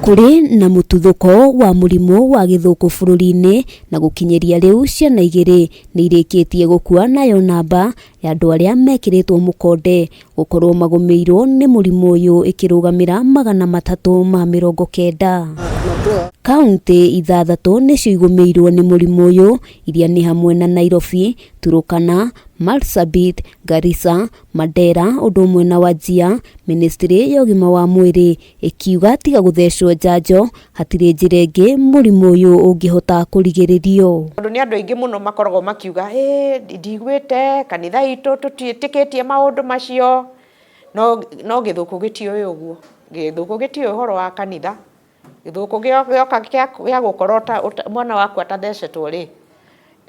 Kuri na mututhuko wa murimu wa githuku bururi-ini na gukinyeria riu ciana 2 ni irikitie gukua nayo namba ya andu aria mekiritwo mukonde gukorwo magumirwo ni murimu uyu ikirugamira 390. Kaunti 6 nicio igumirwo ni murimu uyu, iria ni hamwe na Nairobi, Turukana, Marsabit, Garissa, Mandera, undu umwe na Wajir. Ministry ya ugima wa mwiri ikiuga tiga guthecwo njanjo hatire njira ingi murimu uyu ungihota kurigiririo. Andu ni andu aingi muno makoragwo makiuga ndigwite kanitha itu tutitikitie maundu macio no githuku gitioe uguo, githuku gitioe horo wa kanitha, githuku gioka gya gukorota mwana waku atathecetwo ri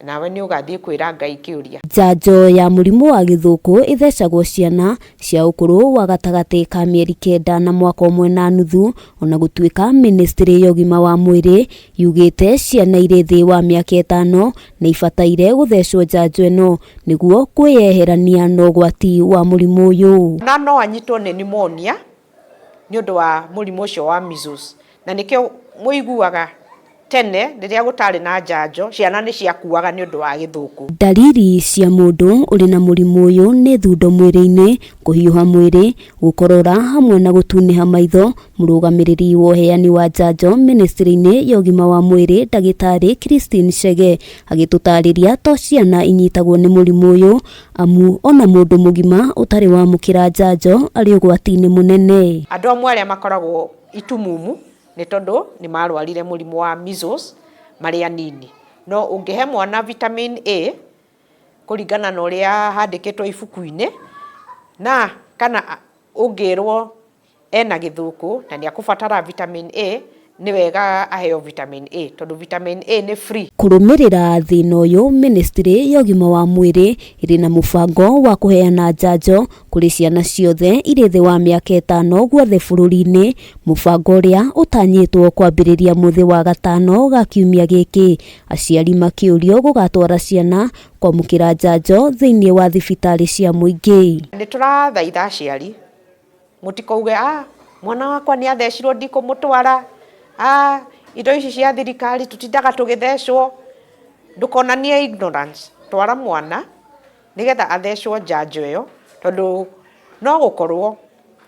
nawe ni ugathie kwira Ngai kiuria. Njanjo ya murimu wa githuku ithecagwo ciana cia ukuru wa gatagati ka mieri 9 na mwaka 1.5, ona gutuika ministry ya ugima wa mwiri yugite ciana iri thi wa miaka 5 na ibataire guthecwo njanjo ino niguo kwiyeherania na ugwati wa murimu uyu. Na no anyitwo ni pneumonia ni undu wa murimu ucio wa measles, na nikio muiguaga tene riria gutari na njanjo ciana ni ciakuaga ni undu wa githuku. Dalili cia mundu uri na murimu uyu ni thundo mwiri-ini, kuhiuha mwiri, gukorora hamwe na gutuniha maitho. Murugamiriri wa uheani wa njanjo ministry-ini ya ugima wa mwiri Dagitari Christine Chege agitutariria to ciana inyitagwo ni murimu uyu amu ona mundu mugima utari wa mukira njanjo ari ugwati-ini munene. Andu amwe aria makoragwo itumumu ni tondu ni marwarire murimu wa measles mari anini, no ungihe mwana vitamin A kuringana na uria handikitwo ibuku-ini, na kana ungirwo ena githuku na ni akubatara vitamin A, ni wega aheo vitamin A tondu vitamin A ni free. Kurumirira thina uyu, ministry ya ugima wa mwiri iri na mubango wa kuheana njanjo kuri ciana ciothe iri thi wa miaka 5 guothe bururi-ini, mubango uria utanyitwo kwambiriria muthi wa gatano ga kiumia giki. Aciari makiurio gugatwara ciana kwamukira njanjo thiini wa thibitari cia muingi. Ni turathaitha aciari mutikauge mwana wakwa ni athecirwo ndikumutwara, indo ici cia thirikari tutindaga tugithecwo. Ndukonanie ignorance, twara mwana nigetha athecwo njanjo iyo, tondu no gukorwo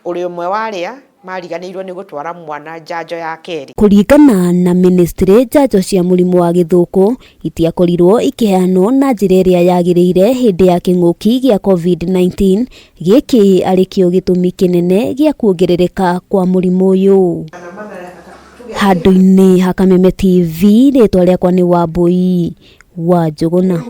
uri umwe waria mariganirwo ni gutwara mwana njanjo ya keri. Kuringana na ministry, njanjo cia murimu wa githuku itiakorirwo ikiheanwo na njira iria yagiriire hindi ya king'uki gia COVID-19, giki ari kio gitumi kinene gia kuongerereka kwa murimu uyu. Handu-ini ha Kameme TV, ritwa riakwa ni Wambui wa Njuguna.